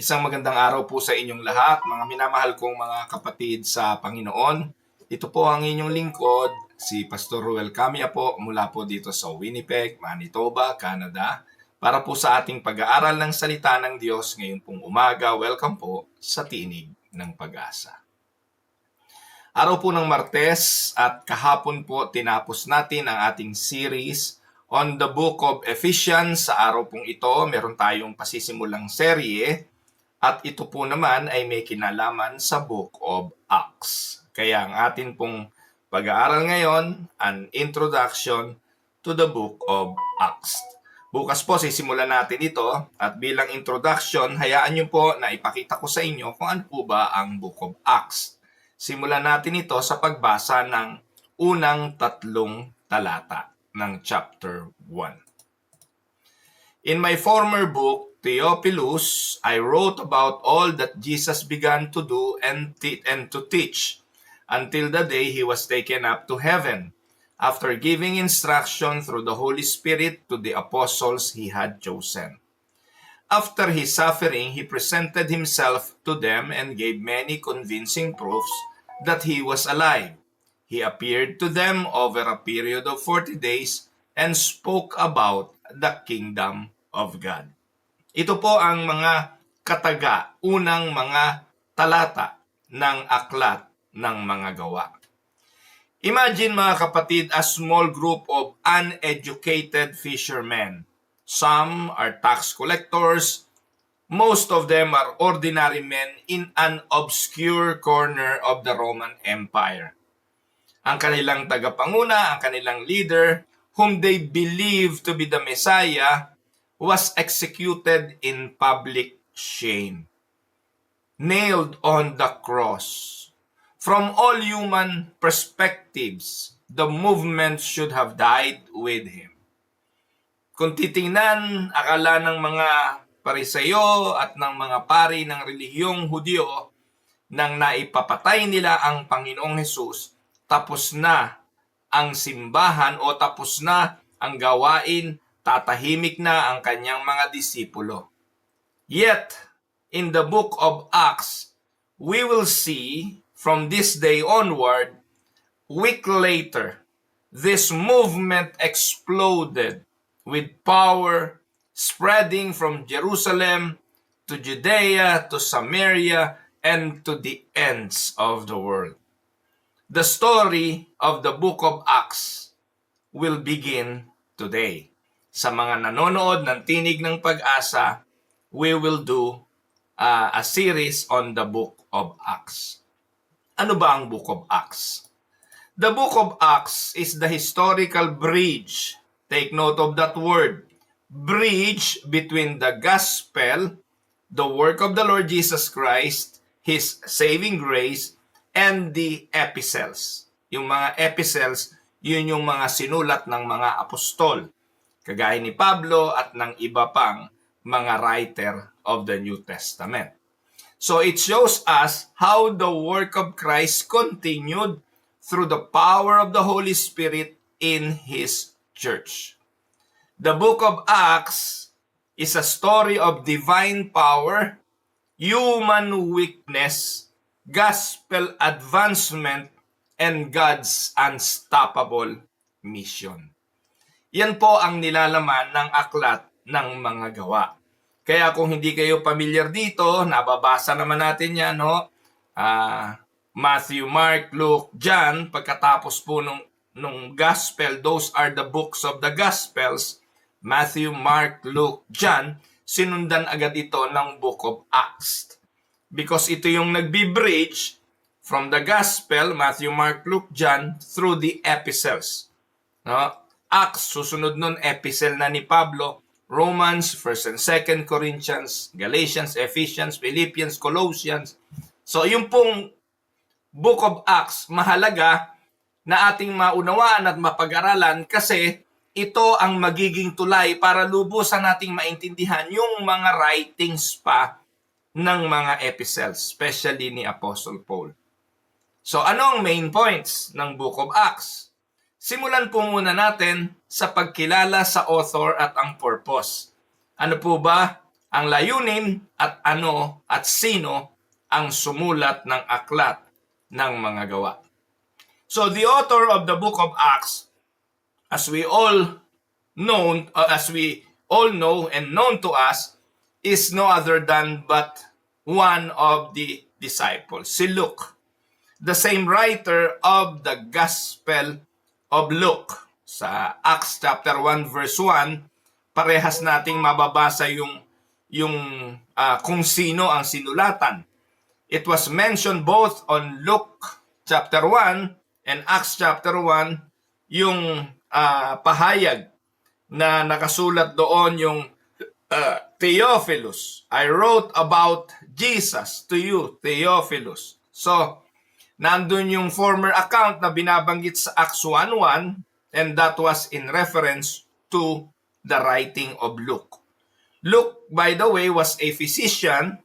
Isang magandang araw po sa inyong lahat, mga minamahal kong mga kapatid sa Panginoon. Ito po ang inyong lingkod, si Pastor Ruel Camia po mula po dito sa Winnipeg, Manitoba, Canada, para po sa ating pag-aaral ng salita ng Diyos ngayon pong umaga. Welcome po sa Tinig ng Pag-asa. Araw po ng Martes at kahapon po tinapos natin ang ating series on the book of Ephesians. Sa araw pong ito, meron tayong pasisimulang serye at ito po naman ay may kinalaman sa book of Acts. Kaya ang atin pong pag-aaral ngayon, an introduction to the book of Acts. Bukas po sisimulan natin ito at bilang introduction, hayaan niyo po na ipakita ko sa inyo kung ano po ba ang book of Acts. Simulan natin ito sa pagbasa ng unang 3 talata ng chapter 1. In my former book, Theophilus, I wrote about all that Jesus began to do and to teach until the day he was taken up to heaven, after giving instruction through the Holy Spirit to the apostles he had chosen. After his suffering, he presented himself to them and gave many convincing proofs that he was alive. He appeared to them over a period of 40 days and spoke about the kingdom of God. Ito po ang mga kataga, unang mga talata ng aklat ng mga gawa. Imagine mga kapatid, a small group of uneducated fishermen. Some are tax collectors. Most of them are ordinary men in an obscure corner of the Roman Empire. Ang kanilang tagapanguna, ang kanilang leader, whom they believe to be the Messiah, was executed in public shame, nailed on the cross. From all human perspectives, the movement should have died with him. Kung titingnan, akala ng mga Pariseyo at ng mga pari ng relihiyong Hudyo, nang naipapatay nila ang Panginoong Hesus, tapos na ang simbahan o tapos na ang gawain, tatahimik na ang kanyang mga disipulo. Yet, in the book of Acts, we will see from this day onward, week later, this movement exploded with power, spreading from Jerusalem to Judea to Samaria and to the ends of the world. The story of the book of Acts will begin today. Sa mga nanonood ng Tinig ng Pag-asa, we will do a series on the book of Acts. Ano ba ang book of Acts? The book of Acts is the historical bridge. Take note of that word. Bridge between the gospel, the work of the Lord Jesus Christ, His saving grace, and the epistles. Yung mga epistles, yun yung mga sinulat ng mga apostol, kagaya ni Pablo at ng iba pang mga writer of the New Testament. So it shows us how the work of Christ continued through the power of the Holy Spirit in His church. The book of Acts is a story of divine power, human weakness, gospel advancement, and God's unstoppable mission. Yan po ang nilalaman ng aklat ng mga gawa. Kaya kung hindi kayo familiar dito, nababasa naman natin yan, no? Matthew, Mark, Luke, John, pagkatapos po nung gospel, those are the books of the gospels, Matthew, Mark, Luke, John, sinundan agad ito ng book of Acts. Because ito yung nagbi-bridge from the gospel, Matthew, Mark, Luke, John, through the epistles. No? Acts, susunod nun, epistle na ni Pablo, Romans, 1st and 2nd Corinthians, Galatians, Ephesians, Philippians, Colossians. So yung pong book of Acts, mahalaga na ating maunawaan at mapag-aralan kasi ito ang magiging tulay para lubusan nating maintindihan yung mga writings pa ng mga epistles, especially ni Apostle Paul. So ano ang main points ng book of Acts? Simulan po muna natin sa pagkilala sa author at ang purpose. Ano po ba ang layunin at ano at sino ang sumulat ng aklat ng mga gawa. So the author of the book of Acts, as we all know and known to us, is no other than but one of the disciples, si Luke, the same writer of the Gospel of Luke. Sa Acts chapter 1 verse 1, parehas nating mababasa yung kung sino ang sinulatan. It was mentioned both on Luke chapter 1 and Acts chapter 1, yung pahayag na nakasulat doon yung Theophilus, I wrote about Jesus to you, Theophilus. So, nandun yung former account na binabanggit sa Acts 1:1, and that was in reference to the writing of Luke. Luke, by the way, was a physician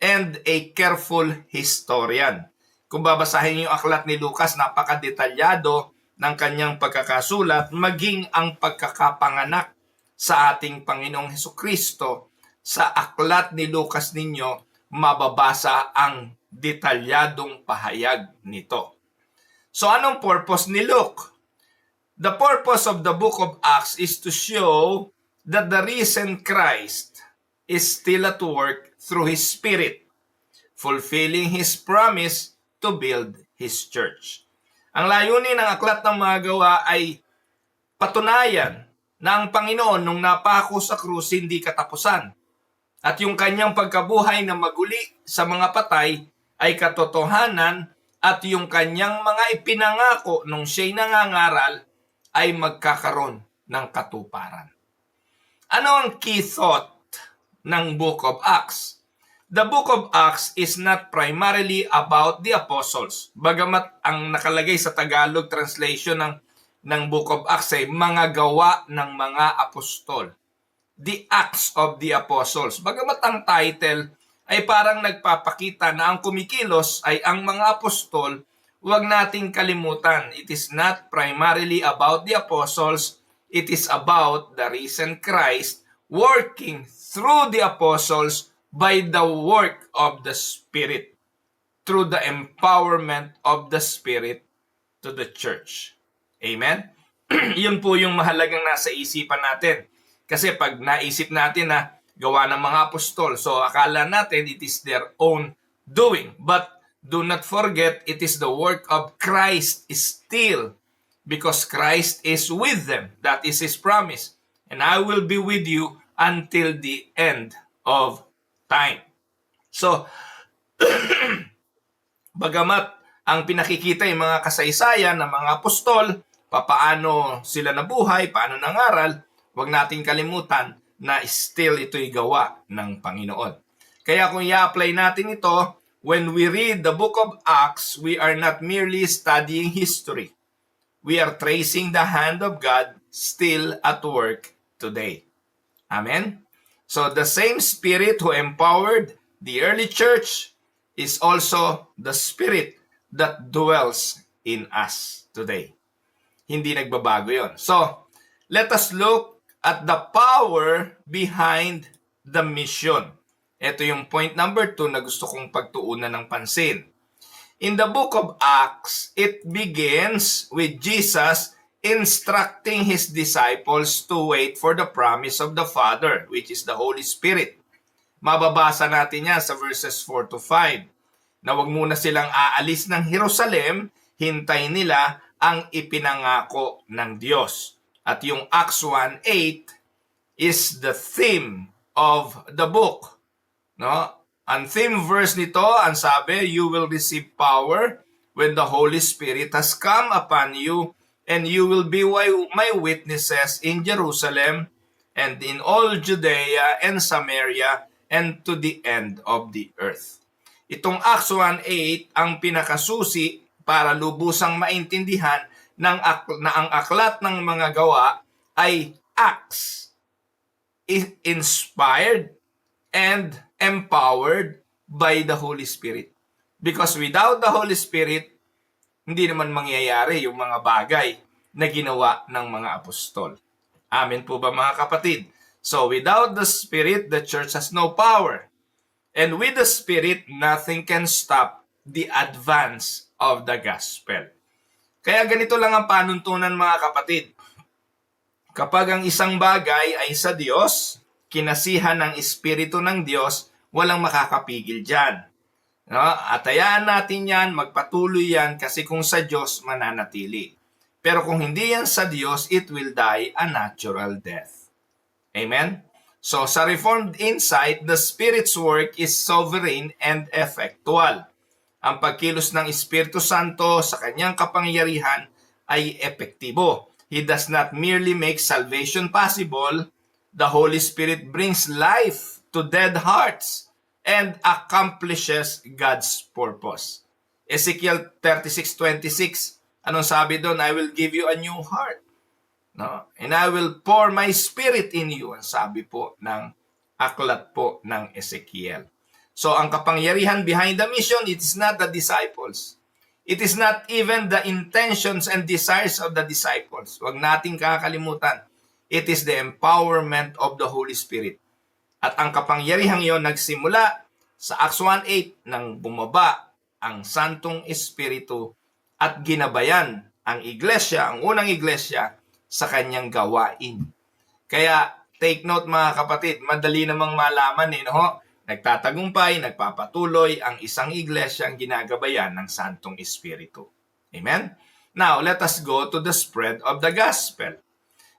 and a careful historian. Kung babasahin yung aklat ni Lucas, napakadetalyado ng kanyang pagkakasulat, maging ang pagkakapanganak sa ating Panginoong Hesukristo. Sa aklat ni Lucas ninyo, mababasa ang detalyadong pahayag nito. So anong purpose ni Luke? The purpose of the book of Acts is to show that the risen Christ is still at work through His Spirit, fulfilling His promise to build His church. Ang layunin ng aklat ng mga gawa ay patunayan na ang Panginoon nung napako sa krus hindi katapusan, at yung kanyang pagkabuhay na maguli sa mga patay ay katotohanan, at yung kanyang mga ipinangako nung siya'y nangangaral ay magkakaroon ng katuparan. Ano ang key thought ng Book of Acts? The Book of Acts is not primarily about the apostles. Bagamat ang nakalagay sa Tagalog translation ng Book of Acts ay mga gawa ng mga apostol. The Acts of the Apostles. Bagamat ang title ay parang nagpapakita na ang kumikilos ay ang mga apostol, huwag nating kalimutan, it is not primarily about the apostles, it is about the risen Christ working through the apostles by the work of the Spirit, through the empowerment of the Spirit to the church. Amen? Yun po yung mahalagang nasa isipan natin. Kasi pag naisip natin na gawa ng mga apostol, so akala natin it is their own doing. But do not forget, it is the work of Christ still, because Christ is with them. That is His promise. And I will be with you until the end of time. So, bagamat ang pinakikita yung mga kasaysayan ng mga apostol, paano sila nabuhay, paano nangaral, huwag nating kalimutan na still ito'y gawa ng Panginoon. Kaya kung i-apply natin ito, when we read the book of Acts, we are not merely studying history. We are tracing the hand of God still at work today. Amen? So the same Spirit who empowered the early church is also the Spirit that dwells in us today. Hindi nagbabago yon. So, let us look at the power behind the mission. Ito yung point number 2 na gusto kong pagtuunan ng pansin. In the book of Acts, it begins with Jesus instructing His disciples to wait for the promise of the Father, which is the Holy Spirit. Mababasa natin yan sa verses 4 to 5, na wag muna silang aalis ng Jerusalem, hintay nila ang ipinangako ng Diyos. At yung Acts 1:8 is the theme of the book. No? Ang theme verse nito, ang sabi, you will receive power when the Holy Spirit has come upon you, and you will be my witnesses in Jerusalem and in all Judea and Samaria and to the end of the earth. Itong Acts 1:8 ang pinakasusi para lubusang maintindihan na ang aklat ng mga gawa ay Acts, inspired and empowered by the Holy Spirit. Because without the Holy Spirit, hindi naman mangyayari yung mga bagay na ginawa ng mga apostol. Amen po ba mga kapatid? So without the Spirit, the church has no power. And with the Spirit, nothing can stop the advance of the gospel. Kaya ganito lang ang panuntunan, mga kapatid. Kapag ang isang bagay ay sa Diyos, kinasihan ng Espiritu ng Diyos, walang makakapigil dyan. No? At hayaan natin yan, magpatuloy yan, kasi kung sa Diyos, mananatili. Pero kung hindi yan sa Diyos, it will die a natural death. Amen? So sa Reformed insight, the Spirit's work is sovereign and effectual. Ang pagkilos ng Espiritu Santo sa kanyang kapangyarihan ay epektibo. He does not merely make salvation possible. The Holy Spirit brings life to dead hearts and accomplishes God's purpose. Ezekiel 36:26, anong sabi doon? I will give you a new heart. No? And I will pour my spirit in you. Ang sabi po ng aklat po ng Ezekiel. So ang kapangyarihan behind the mission, it is not the disciples. It is not even the intentions and desires of the disciples. Huwag nating kakalimutan. It is the empowerment of the Holy Spirit. At ang kapangyarihang iyon nagsimula sa Acts 1:8 nang bumaba ang Santong Espiritu at ginabayan ang iglesia, ang unang iglesia, sa kanyang gawain. Kaya take note, mga kapatid, madali namang malaman no? Nagtatagumpay, nagpapatuloy ang isang iglesia ang ginagabayan ng Santong Espiritu. Amen? Now, let us go to the spread of the gospel.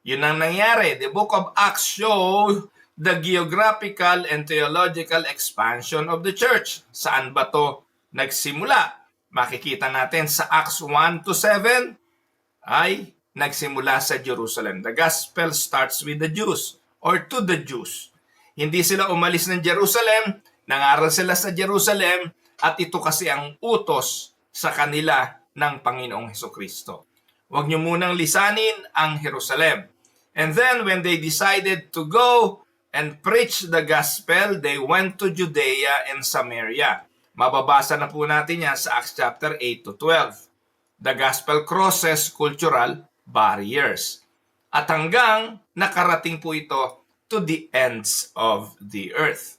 Yun ang nangyari. The book of Acts show the geographical and theological expansion of the church. Saan ba to nagsimula? Makikita natin sa Acts 1-7 ay nagsimula sa Jerusalem. The gospel starts with the Jews or to the Jews. Hindi sila umalis ng Jerusalem, nangaral sila sa Jerusalem, at ito kasi ang utos sa kanila ng Panginoong Hesukristo. Huwag niyo munang lisanin ang Jerusalem. And then when they decided to go and preach the gospel, they went to Judea and Samaria. Mababasa na po natin yan sa Acts chapter 8-12. The gospel crosses cultural barriers. At hanggang nakarating po ito to the ends of the earth.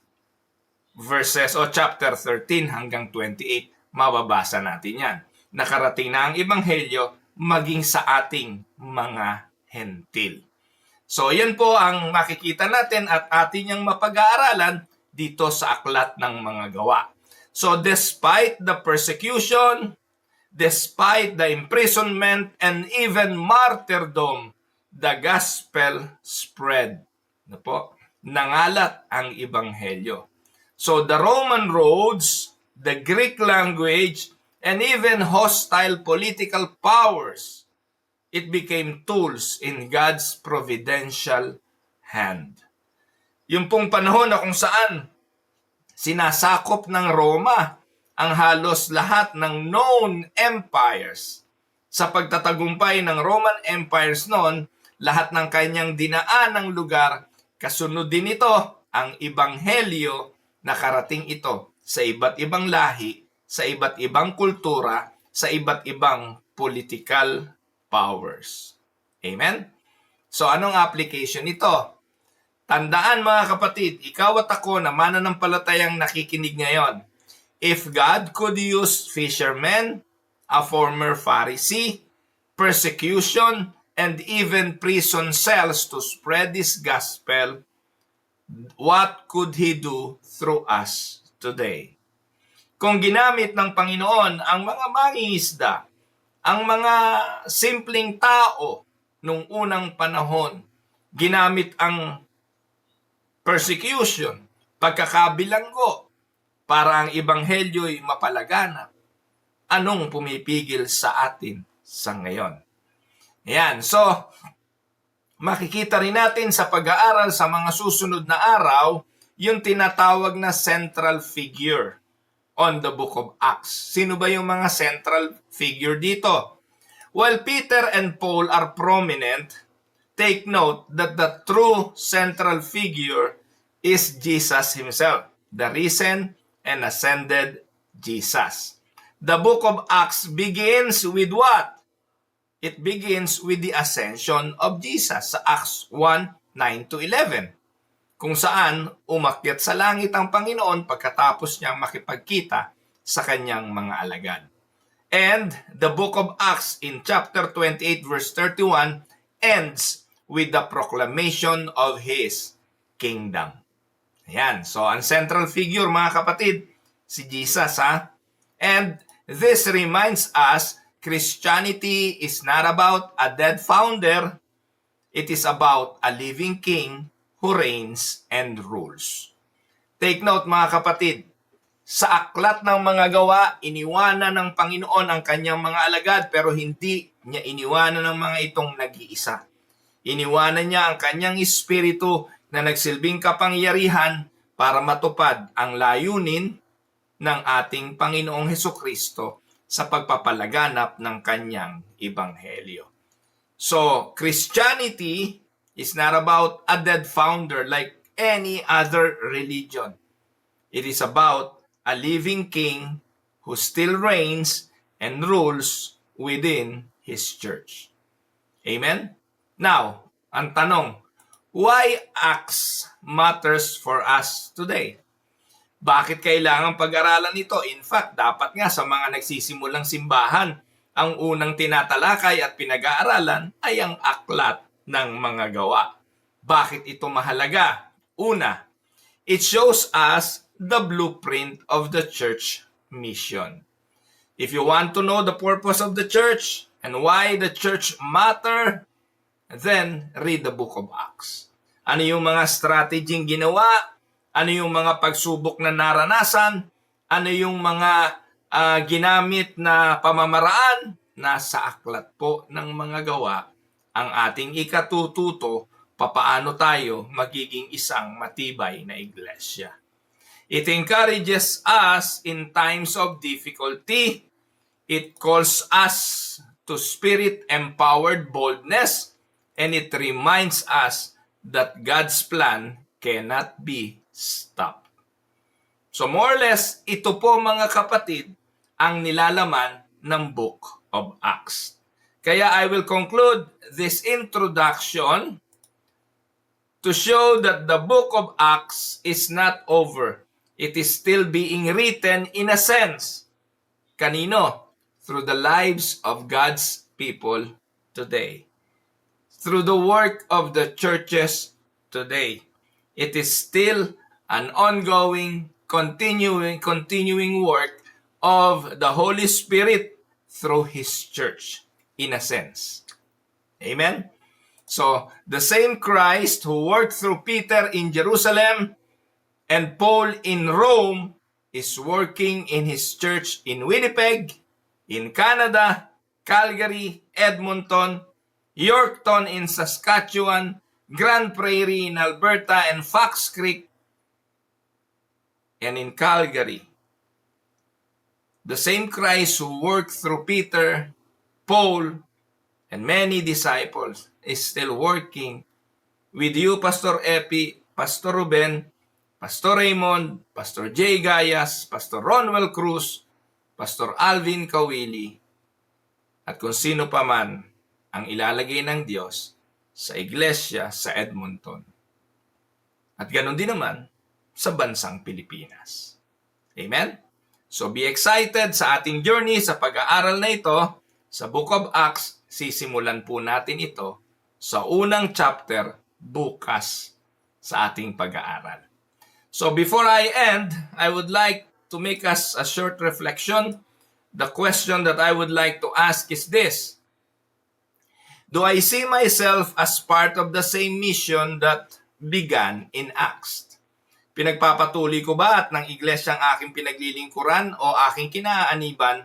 Verses o chapter 13 hanggang 28, mababasa natin yan. Nakarating na ang ebanghelyo maging sa ating mga hentil. So yan po ang makikita natin at atin yung mapag-aaralan dito sa aklat ng mga gawa. So despite the persecution, despite the imprisonment and even martyrdom, the gospel spread. Nangalat ang ebanghelyo. So the Roman roads, the Greek language, and even hostile political powers, it became tools in God's providential hand. Yung pong panahon na kung saan sinasakop ng Roma ang halos lahat ng known empires. Sa pagtatagumpay ng Roman empires noon, lahat ng kanyang dinaanang lugar, kasunod din ito ang ebanghelyo, nakarating ito sa iba't ibang lahi, sa iba't ibang kultura, sa iba't ibang political powers. Amen? So anong application nito? Tandaan, mga kapatid, ikaw at ako na mananampalatayang nakikinig ngayon, if God could use fishermen, a former Pharisee, persecution, and even prison cells to spread this gospel, what could He do through us today? Kung ginamit ng Panginoon ang mga mangingisda, ang mga simpleng tao nung unang panahon, ginamit ang persecution, pagkakabilanggo, para ang ebanghelyo'y mapalaganap, anong pumipigil sa atin sa ngayon? Ayan, so makikita rin natin sa pag-aaral sa mga susunod na araw yung tinatawag na central figure on the book of Acts. Sino ba yung mga central figure dito? While Peter and Paul are prominent, take note that the true central figure is Jesus himself, the risen and ascended Jesus. The book of Acts begins with what? It begins with the ascension of Jesus sa Acts 1:9-11. kung saan umakyat sa langit ang Panginoon pagkatapos niyang makipagkita sa kanyang mga alagad. And the book of Acts in chapter 28 verse 31 ends with the proclamation of His kingdom. Ayan. So, ang central figure, mga kapatid, si Jesus, ha? And this reminds us, Christianity is not about a dead founder. It is about a living king who reigns and rules. Take note, mga kapatid, sa aklat ng mga gawa, iniwanan ng Panginoon ang kanyang mga alagad, pero hindi niya iniwanan ng mga itong nag-iisa. Iniwanan niya ang kanyang espiritu na nagsilbing kapangyarihan para matupad ang layunin ng ating Panginoong Hesukristo sa pagpapalaganap ng kanyang ebanghelyo. So, Christianity is not about a dead founder like any other religion. It is about a living king who still reigns and rules within his church. Amen? Now, ang tanong, why Acts matters for us today? Bakit kailangan pag-aralan ito? In fact, dapat nga sa mga nagsisimulang simbahan, ang unang tinatalakay at pinag-aaralan ay ang aklat ng mga gawa. Bakit ito mahalaga? Una, it shows us the blueprint of the church mission. If you want to know the purpose of the church and why the church matter, then read the book of Acts. Ano yung mga strategy ginawa? Ano yung mga pagsubok na naranasan? Ano yung mga ginamit na pamamaraan? Nasa aklat po ng mga gawa ang ating ikatututo papaano tayo magiging isang matibay na iglesia. It encourages us in times of difficulty. It calls us to spirit-empowered boldness, and it reminds us that God's plan cannot be stopped. So more or less, ito po mga kapatid ang nilalaman ng Book of Acts. Kaya I will conclude this introduction to show that the Book of Acts is not over. It is still being written in a sense. Kanino? Through the lives of God's people today. Through the work of the churches today. It is still an ongoing, continuing work of the Holy Spirit through His church, in a sense. Amen? So, the same Christ who worked through Peter in Jerusalem and Paul in Rome is working in His church in Winnipeg, in Canada, Calgary, Edmonton, Yorkton in Saskatchewan, Grand Prairie in Alberta, and Fox Creek, and in Calgary. The same Christ who worked through Peter, Paul, and many disciples is still working with you, Pastor Epi, Pastor Ruben, Pastor Raymond, Pastor Jay Gayas, Pastor Ronwell Cruz, Pastor Alvin Kawili, at kung sino pa man ang ilalagay ng Diyos sa iglesia sa Edmonton. At ganoon din naman sa bansang Pilipinas. Amen? So be excited sa ating journey sa pag-aaral na ito sa Book of Acts. Sisimulan po natin ito sa unang chapter bukas sa ating pag-aaral. So before I end, I would like to make us a short reflection. The question that I would like to ask is this: do I see myself as part of the same mission that began in Acts? Pinagpapatuloy ko ba at ng iglesyang aking pinaglilingkuran o aking kinaaniban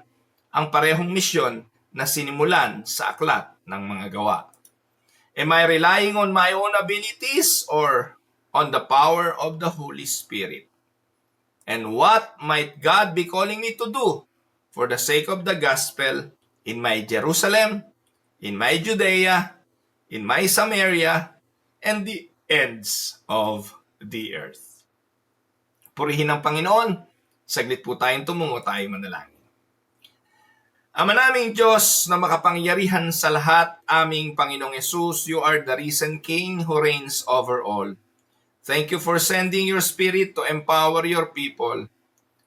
ang parehong misyon na sinimulan sa aklat ng mga gawa? Am I relying on my own abilities or on the power of the Holy Spirit? And what might God be calling me to do for the sake of the gospel in my Jerusalem, in my Judea, in my Samaria, and the ends of the earth? Purihin ang Panginoon. Saglit po tayong tumungo, tayo manalangin. Ama naming Diyos na makapangyarihan sa lahat, aming Panginoong Yesus, you are the risen King who reigns over all. Thank you for sending your Spirit to empower your people.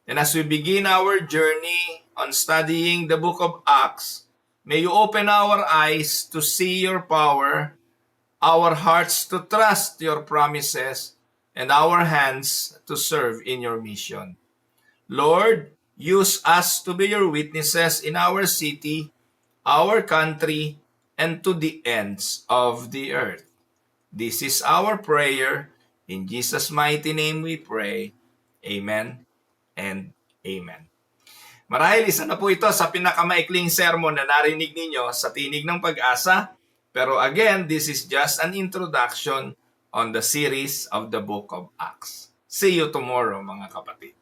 And as we begin our journey on studying the book of Acts, may you open our eyes to see your power, our hearts to trust your promises, and our hands to serve in your mission. Lord, use us to be your witnesses in our city, our country, and to the ends of the earth. This is our prayer. In Jesus' mighty name we pray. Amen and amen. Marahil isa na po ito sa pinakamaikling sermon na narinig ninyo sa Tinig ng Pag-asa. Pero again, this is just an introduction on the series of the Book of Acts. See you tomorrow, mga kapatid.